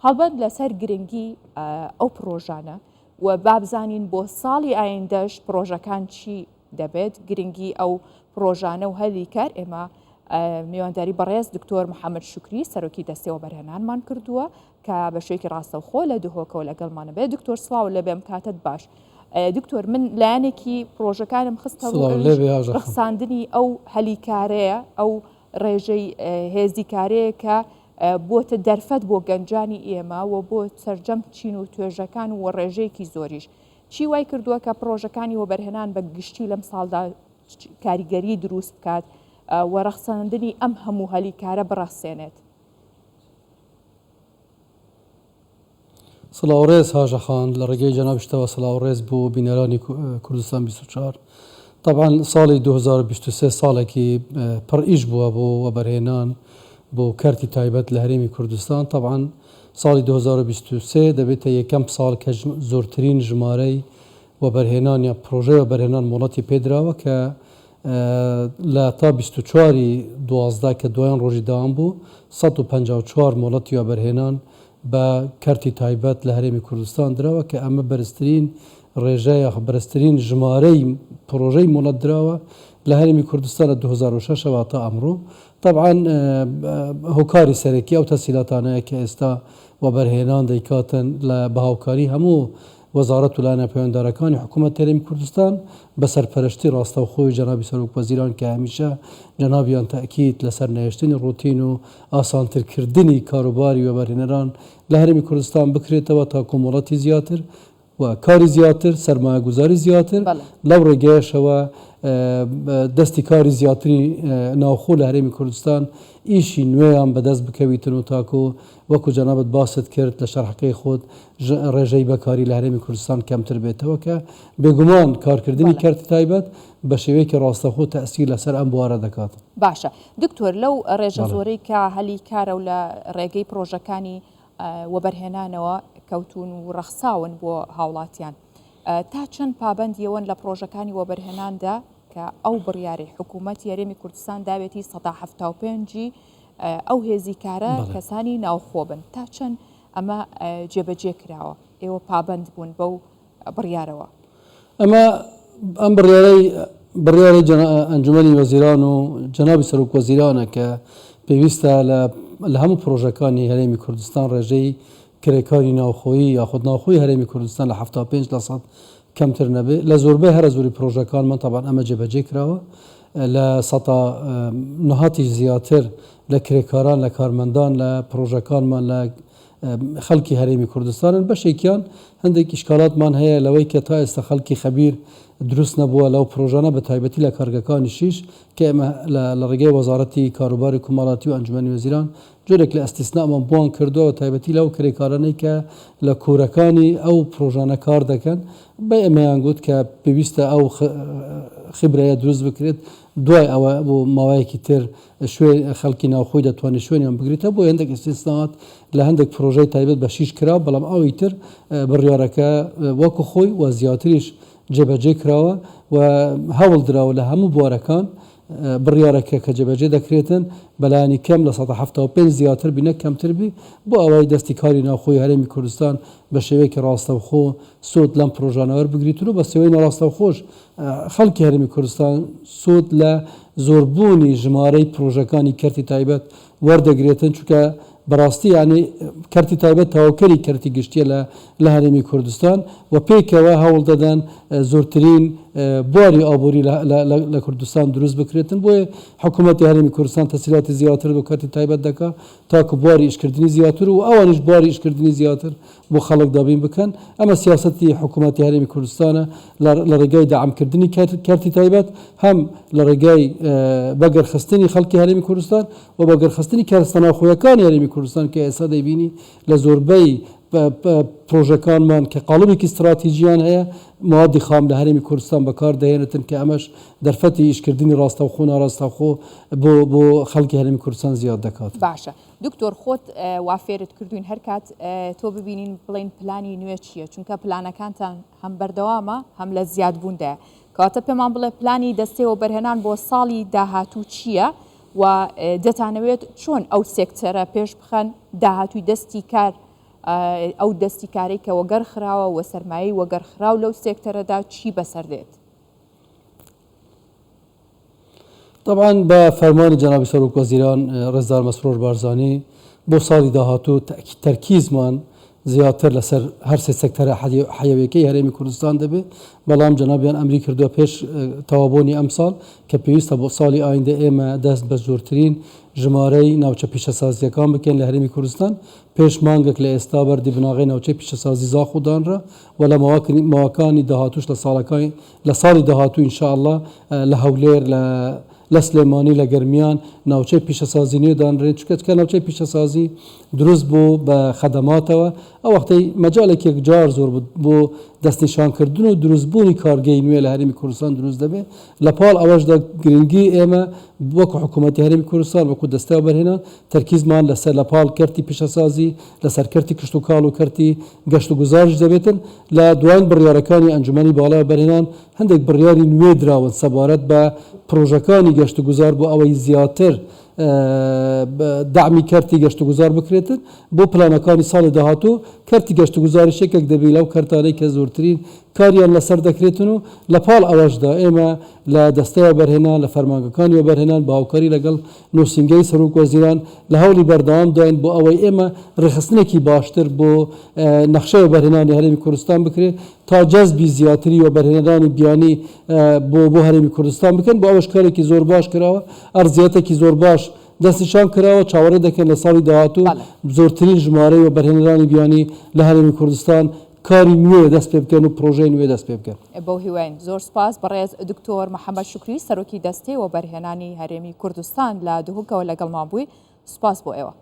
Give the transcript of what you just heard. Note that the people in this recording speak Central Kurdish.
هەڵبەت لەسەر گرنگی ئەو پرۆژانە و بابزانین بۆ ساڵی ئایندەش پرۆژەکان چی دەبێت گرنگی ئەو پرۆژانە و هەلی کار ئێمە میوانداری بەڕێز دکتۆر محەممەد شکری سەرۆکی دەستەوە بەرهێنانمان کردووە کە بە شوێکی ڕاستەوخۆ لە دهۆکەوە لەگەڵمانە بێت دکتۆر سڵاو لە بێم کاتت باش دکتۆر من لایەنێکی پرۆژەکانم خستە ڕخساندنی ئەو هەلیکارەیە ئەو ڕێژەی هێزیکارەیە کە بۆتە دەرفەت بۆ گەنجانی ئێمە و بۆ سەرجەم چین و توێژەکان و ڕێژەیەکی زۆریش چی وای کردووە کە پرۆژەکانی وەبەرهێنان بە گشتی لەم ساڵدا کاریگەری دروست بکات و ڕەخساندنی ئەم هەموو هەلیکارە بڕەخسێنێت. سڵاوڕێز هاژەخان لە ڕێگەی جەنابشتەوە سڵاوڕێز بۆ بینەرانی کوردستان 24 طبعا ساڵی 2023 ساڵێکی پڕ ئیش بووە بۆ وەبەرهێنان بۆ کارتی تایبەت لە هەرێمی کوردستان طبعا ساڵی 2023 دەبێتە یەکەم ساڵ کە زۆرترین ژمارەی وەبەرهێنان یا پرۆژەی وەبەرهێنان وڵاتی پێدراوە کە لە تا 24 دوازده کە دوایان ڕۆژی داوام بوو 154 وڵاتی وەبەرهێنان بە کارتی تایبەت لە هەرێمی کوردستان درراوە کە ئەمە بەرزترین ڕێژەیە بەرزترین ژمارەی پرۆژەی وڵات درراوە لە هەرێمی کوردستان لە 2006 تا ئەمڕۆ طبعا هۆکاری سەرەکی ئەو تەسیلاتانەیە کە ئێستا وەبەرهێنان دەیکاتن لە بەهاوکاری هەموو وەزارەت و لایەنە پەیوەنددارەکانی حکوومەت هەرێمی کوردستان بە سەرپەرشتی ڕاستەوخۆی جەنابی سەرۆکوەزیران کە هەمیشە جەنابیان تاکید لەسەر نەهێشتنی ڕوتین و ئاسانترکردنی کاروباری وەبەرهێنەران لە هەرێمی کوردستان بکرێتەوە تا کۆمەڵەتی زیاتر و کاری زیاتر سەرمایه‌گوزاری زیاتر لەو ڕێگەیەشەوە دەستی کاری زیاتری ناوخۆ لە هەرێمی کوردستان ئیشی نوێیان بەدەست بکەویتن و تاکۆ وەکو جەنابەت باست کرد لە شەرحەکەی خۆت ڕێژەی بەکاری لە هەرێمی کوردستان کەمتر بێتەوە کە بێگومان کارکردنی کارتی تایبەت بە شێوەیەکی ڕاستەخۆ تەئسیر لەسەر ئەم بوارە دەکات. باشە دکتۆر لەو ڕێژە زۆرەی کە هەلی کارە و لە ڕێگەی پرۆژەکانی وەبەرهێنانەوە کەوتون و ڕەخساون بۆ هاوڵاتیان تا چەند پابەندیەوەن لە پرۆژەکانی وەبەرهێناندا کە ئەو بڕیاری حکوومەتی هەرێمی کوردستان داوێتی 175 ئەو هێزیکارە کەسانی ناوخۆ بن تا چەند ئەمە جێبەجێ کراوە ئێوە پابند بوون بەو بڕیارەوە ئەمە ئەم بڕیارەی ئەنجومەنی وەزیران و جەنابی سەرۆکوەزیرانە کە پێویستە لە هەموو پرۆژەکانی هەرێمی کوردستان ڕێژەی کرێکاری ناوخۆیی یاخود ناوخۆی هەرێمی کوردستان لە 75% کەمتر نەبێت لە زۆربەی هەرە زۆری پرۆژەکانمان تابان ئەمە جێبەجێ کراوە لە نهاتی زیاتر لە کرێکاران لە کارمەندان لە پرۆژەکانمان لە خەڵکی هەرێمی کوردستانن بەشێکیان هەندێک ئیشکالاتمان هەیە لەوەی کە تا ئێستا خەڵکی خەبیر دروست نەبووە لەو پرۆژانە بە تایبەتی لە کارگەکانی شیش کە ئێمە لە ڕێگەی وەزارەتی کاروباری کومەڵاتی و ئەنجومەنی وەزیران جۆرێک لە ئەستیسنامان بۆیان کردووە تایبەتی لەو کرێکارانەی کە لە کۆرەکانی ئەو پرۆژانە کار دەکەن بە ئێمەیان گوت کە پێویستە ئەو خبرەیە دروست بکرێت دوای ئەوە بۆ ماوەیەکی تر خەڵکی ناوخۆی دەتوانێت شوێنیان بگریتە بۆ هەندێک ئەستیسنات لە هەندێک پرۆژەی تایبەت بە شیش کرا بەڵام ئەوی تر بڕیارەکە وەکو خۆی و زیاتریش جێبەجێ کراوە و هەوڵ دراوە لە هەموو بوارەکان بڕیارەکە کە جێبەجێ دەکرێتن بەلایانی کەم لە 175 زیاتر بینە کەمتر بی بۆ ئەوەی دەستی کاری ناوخۆی هەرێمی کوردستان بە شێوەیەکی ڕاستەوخۆ سود لەم پرۆژانەوە بگریتن و بە سێوەی ناڕاستەوخۆش خەڵکی هەرێمی کوردستان سود لە زۆربوونی ژمارەی پرۆژەکانی کارتی تایبەت وەردەگرێتن چونکە بەڕاستی یعنی کارتی تایبەت تاواکەری کارتی گشتیە لە هەرێمی کوردستان و پێکەوە هەوڵ دەدەن زۆرترین بواری ئابووری لە کوردستان دروست بکرێتن بۆیە حکوومەتی هەرێمی کوردستان تەسهیلاتی زیاتر بۆ کارتی تایبەت دەکات تاکو بواری ئیشکردنی زیاتر و ئەوانیش بواری ئیشکردنی زیاتر بۆ خەڵک دابین بکەن ئەمە سیاسەتی حکوومەتی هەرێمی کوردستانە لە ڕێگای داعمکردنی کارتی تایبەت هەم لە ڕێگای بەگەرخستنی خەڵکی هەرێمی کوردستان و بەگەرخستنی کارستە ناوخۆیەکانی هەرێمی کوردستان کە ئێستا دەیبینی لە زۆربەی پرۆژەکانمان کە قاڵبێکی استراتیژیان هەیە موادی خام لە هەرێمی کوردستان بەکار دەهێنێتن کە ئەمەش دەرفەتی ئیشکردنی ڕاستەوخۆ ناڕاستەوخۆ بۆ خەڵکی هەرێمی کوردستان زیاد دەکات. باشە دکتۆر خۆت وافێرت کردوین هەر کات تۆ ببینین بڵین پلانی نوێ چییە چونکە پلانەکانتان هەم بەردەوامە هەم لە زیادبووندە کاتە پێمان بڵێ پلانی دەستەوە بەرهێنان بۆ ساڵی داهاتوو چییە و دەتانەوێت چۆن ئەو سێکتەرە پێش بخەن داهاتووی دەستی کار ئەو دەستیکاری کە وەگەڕخراوە و سەرمایی وەگەڕخراو لەو سێکتەرەدا چی بەسەردێت؟ طبعا بە فەرمانی جەنابی سەرۆک وەزیران ڕێزدار مەسرۆر بارزانی بۆ ساڵی داهاتوو تەرکیزمان زیاتر لەسەر هەر سێ سێکتەرە حەیەویەکەی هەرێمی کوردستان دەبێت بەڵام جەنابیان ئەمری کردووە پێش تەوابوونی ئەم ساڵ کە پێویستە بۆ ساڵی ئایندە ئێمە دەست بە زۆرترین ژمارەی ناوچە پیشەسازیەکان بکەین لە هەرێمی کوردستان پێش مانگێک لە ئێستا بەردی بناغی ناوچەی پیشەسازی زاخ و دانرا و لە ماوەکانی داهاتووش لە ساڵی داهاتوو ئینشاءالله لە هەولێر لە سلێمانی لە گەرمیان ناوچەی پیشەسازی نوێ دانرێت چکە ناوچەی پیشەسازی دروست بوو بە خەدەماتەوە ئەو وەختەی مەجالێک جار زۆر بۆ دەستنیشانکردن و دروستبوونی کارگەی نوێ لە هەرێمی کوردستان دروست دەبێت لە پاڵ ئەوەشدا گرنگی ئێمە وەکو حکوومەتی هەرێمی کوردستان وەکو دەستای بەرهێنان تەرکیزمان لەسەر لە پاڵ کەرتی پیشەسازی لەسەر کەرتی کشت و کاڵ و کەرتی گەشت و گوزارش دەبێتن لە دوایین بڕیارەکانی ئەنجومەنی باڵای بەرهێنان هەندێک بڕیاری نوێ دراون سەبارەت بە پرۆژەکانی گەشت و گوزار بۆ ئەوەی زیاتر دامی کەرتی گەشت و گوزار بکرێتن بۆ پلانەکانی ساڵی داهاتوو کەرتی گەشت و گوزاری شێکێک دەبێت لەو کەرتانەی کە زۆرترین کاریان لەسەر دەکرێتن و لە پاڵ ئەوەشدا ئێمە لە دەستەیە بەرهێنان لە فەرمانگەکانی بەرهێنان بە هاوکاری لەگەڵ نووسنگەی سەرۆک وەزیران لە هەوڵی بەردەوام داین بۆ ئەوەی ئێمە ڕێخستنێکی باشتر بۆ نەخشەی بەرهێنانی هەرێمی کوردستان بکرێت تا جەزبی زیاتری و بەرهێنانی بیانی بۆ هەرێمی کوردستان بکەن بۆ ئەوەش کارێکی زۆر باش کراوە ئەرزیەتێکی زۆر باش دەستیشان کراوە چاوەڕێ دەکەن لە ساڵی داهاتوو زۆرترین ژمارەی و بەرهێنەرانی بیانی لە هەرێمی کوردستان کاری نوێ دەست پێ بکەن و پرۆژەی نوێ دەست پێ بکەن. بەو هیوایین زۆر سپاس بەڕێز دکتۆر محەممەد شوکری سەرۆکی دەستەی و بەرهێنانی هەرێمی کوردستان لە دووهکەوە لەگەڵمان بووی سپاس بۆ ئێوە.